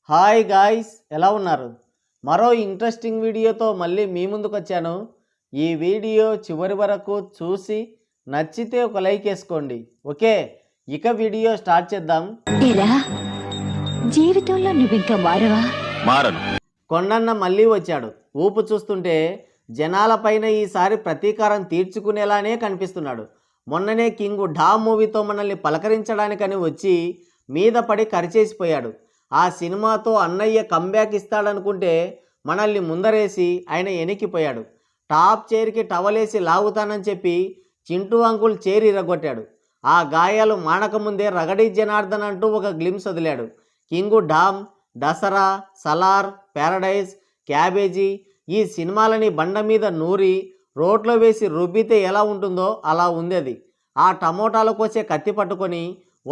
Hi guys, ఎలా ఉన్నారు? మరో ఇంట్రెస్టింగ్ వీడియోతో మళ్ళీ మీ ముందుకు వచ్చాను. ఈ వీడియో చివరి వరకు చూసి నచ్చితే ఒక లైక్ వేసుకోండి. ఓకే, ఇక వీడియో స్టార్ట్ చేద్దాం. జీవితంలో నువ్వింకా మారవా? మారను. కొండన్న మళ్ళీ వచ్చాడు. ఊపు చూస్తుంటే జనాలపైన ఈసారి ప్రతీకారం తీర్చుకునేలానే కనిపిస్తున్నాడు. మొన్ననే కింగ్ ఢా మూవీతో మనల్ని పలకరించడానికని వచ్చి మీద పడి కరిచేసిపోయాడు. ఆ సినిమాతో అన్నయ్య కంబ్యాక్ ఇస్తాడనుకుంటే మనల్ని ముందరేసి ఆయన ఎనికిపోయాడు. టాప్ చైర్కి టవలేసి లాగుతానని చెప్పి చింటూ అంకుల్ చైర్ ఇరగొట్టాడు. ఆ గాయాలు మానకముందే రగడీ జనార్దన్ అంటూ ఒక గ్లిమ్స్ వదిలాడు. Kingdom, Dasara, Salaar, Paradise, cabbage ఈ సినిమాలని బండ మీద నూరి రోట్లో వేసి రుబ్బితే ఎలా ఉంటుందో అలా ఉంది అది. ఆ టమోటాలు కోసే కత్తి పట్టుకొని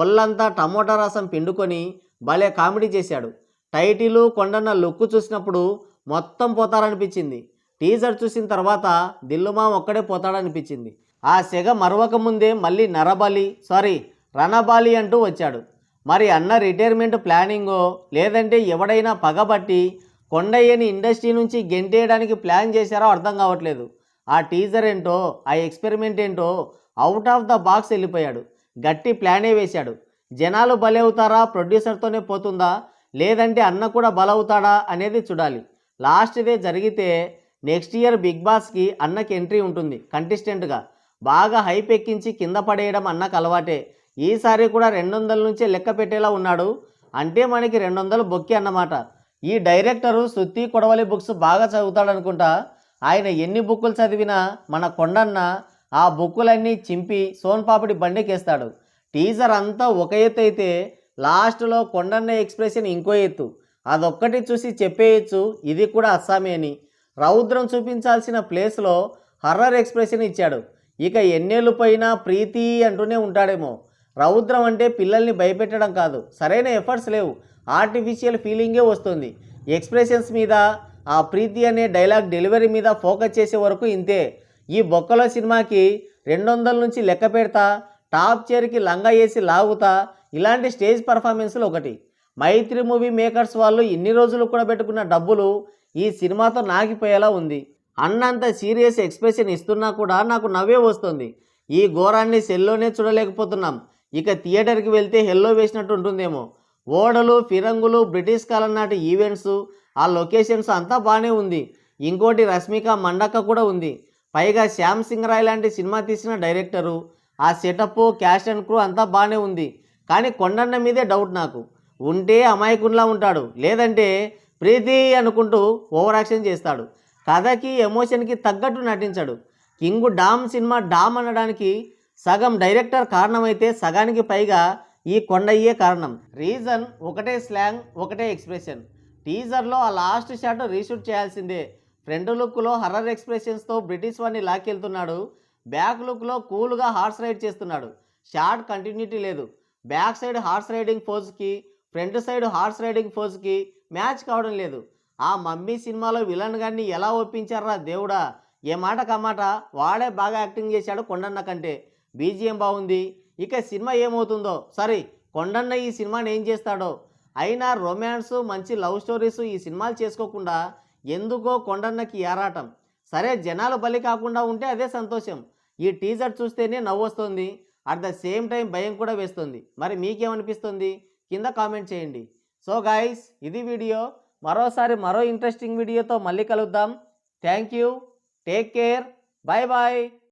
ఒళ్ళంతా టమోటా రసం పిండుకొని భలే కామెడీ చేశాడు. టైటిలు కొండన్న లుక్ చూసినప్పుడు మొత్తం పోతారనిపించింది. టీజర్ చూసిన తర్వాత దిల్లుమా ఒక్కడే పోతాడనిపించింది. ఆ సెగ మరవక ముందే మళ్ళీ రణబాలి అంటూ వచ్చాడు. మరి అన్న రిటైర్మెంట్ ప్లానింగో లేదంటే ఎవడైనా పగబట్టి కొండయ్యని ఇండస్ట్రీ నుంచి గెంటేయడానికి ప్లాన్ చేశారో అర్థం కావట్లేదు. ఆ టీజర్ ఏంటో, ఆ ఎక్స్పెరిమెంట్ ఏంటో అవుట్ ఆఫ్ ద బాక్స్ వెళ్ళిపోయాడు. గట్టి ప్లానే వేశాడు. జనాలు బలవుతారా, ప్రొడ్యూసర్తోనే పోతుందా, లేదంటే అన్న కూడా బలవుతాడా అనేది చూడాలి. లాస్ట్ ఇదే జరిగితే నెక్స్ట్ ఇయర్ బిగ్ బాస్కి అన్నకి ఎంట్రీ ఉంటుంది కంటెస్టెంట్గా. బాగా హైప్ ఎక్కించి కింద పడేయడం అన్నకు అలవాటే. ఈసారి కూడా 200 నుంచే లెక్క పెట్టేలా ఉన్నాడు. అంటే మనకి 200 బొక్కి అన్నమాట. ఈ డైరెక్టరు సుత్తి కొడవలి బుక్స్ బాగా చదువుతాడనుకుంటా. ఆయన ఎన్ని బుక్కులు చదివినా మన కొండన్న ఆ బుక్కులన్నీ చింపి సోన్పాపిడి బండికేస్తాడు. టీజర్ అంతా ఒక ఎత్తు అయితే లాస్ట్లో కొండన్న ఎక్స్ప్రెషన్ ఇంకో ఎత్తు. అదొక్కటి చూసి చెప్పేయచ్చు ఇది కూడా అస్సామీ అని. రౌద్రం చూపించాల్సిన ప్లేస్లో హర్రర్ ఎక్స్ప్రెషన్ ఇచ్చాడు. ఇక ఎన్నేళ్ళు పోయినా ప్రీతి అంటూనే ఉంటాడేమో. రౌద్రం అంటే పిల్లల్ని భయపెట్టడం కాదు, సరైన ఎఫర్ట్స్ లేవు, ఆర్టిఫిషియల్ ఫీలింగే వస్తుంది. ఎక్స్ప్రెషన్స్ మీద, ఆ ప్రీతి అనే డైలాగ్ డెలివరీ మీద ఫోకస్ చేసే వరకు ఇంతే. ఈ బొక్కలో సినిమాకి 200 నుంచి లెక్క పెడతా, టాప్ చైర్కి లంగా వేసి లాగుతా, ఇలాంటి స్టేజ్ పర్ఫార్మెన్స్లు ఒకటి. మైత్రి మూవీ మేకర్స్ వాళ్ళు ఇన్ని రోజులు కూడా పెట్టుకున్న డబ్బులు ఈ సినిమాతో నాగిపోయేలా ఉంది. అన్నంత సీరియస్ ఎక్స్ప్రెషన్ ఇస్తున్నా కూడా నాకు నవ్వే వస్తుంది. ఈ ఘోరాన్ని సెల్లోనే చూడలేకపోతున్నాం. ఇక థియేటర్కి వెళ్తే హెల్లో వేసినట్టు ఉంటుందేమో. ఓడలు, ఫిరంగులు, బ్రిటిష్ కాలం నాటి ఈవెంట్స్, ఆ లొకేషన్స్ అంతా బాగానే ఉంది. ఇంకోటి రష్మిక మండక్క కూడా ఉంది. పైగా శ్యామ్ సింగ్ రాయ్ లాంటి సినిమా తీసిన డైరెక్టరు. ఆ సెటప్, క్యాస్ట్ అండ్ క్రూ అంతా బాగానే ఉంది. కానీ కొండన్న మీదే డౌట్ నాకు. ఉంటే అమాయకునిలా ఉంటాడు, లేదంటే ప్రీతి అనుకుంటూ ఓవర్ యాక్షన్ చేస్తాడు. కథకి, ఎమోషన్కి తగ్గట్టు నటించాడు. కింగ్ డామ్ సినిమా డామ్ అనడానికి సగం డైరెక్టర్ కారణమైతే సగానికి పైగా ఈ కొండయ్యే కారణం. రీజన్ ఒకటే, స్లాంగ్ ఒకటే ఎక్స్ప్రెషన్. టీజర్లో ఆ లాస్ట్ షాట్ రీషూట్ చేయాల్సిందే. ఫ్రంట్ లుక్లో హర్రర్ ఎక్స్ప్రెషన్స్తో బ్రిటిష్ వాడిని లాక్కెళ్తున్నాడు. బ్యాక్ లుక్లో కూల్గా హార్స్ రైడ్ చేస్తున్నాడు. షార్ట్ కంటిన్యూటీ లేదు. బ్యాక్ సైడ్ హార్స్ రైడింగ్ పోజ్కి, ఫ్రంట్ సైడ్ హార్స్ రైడింగ్ పోజ్కి మ్యాచ్ కావడం లేదు. ఆ మమ్మీ సినిమాలో విలన్ గారిని ఎలా ఒప్పించారా దేవుడా. ఏ మాట కమాట వాడే బాగా యాక్టింగ్ చేశాడు కొండన్న కంటే. బీజిఎం బాగుంది. ఇక సినిమా ఏమవుతుందో, కొండన్న ఈ సినిమాని ఏం చేస్తాడో. అయినా రొమాన్స్, మంచి లవ్ స్టోరీస్ ఈ సినిమాలు చేసుకోకుండా ఎందుకో కొండన్నకి ఆరాటం. సరే, జనాలు బలి కాకుండా ఉంటే అదే సంతోషం. ఈ టీజర్ చూస్తేనే నవ్వొస్తుంది, అట్ ద సేమ్ టైం భయం కూడా వేస్తుంది. మరి మీకేమనిపిస్తుంది కింద కామెంట్ చేయండి. సో గాయ్స్, ఇది వీడియో. మరోసారి మరో ఇంట్రెస్టింగ్ వీడియోతో మళ్ళీ కలుద్దాం. Thank you, take care, bye bye.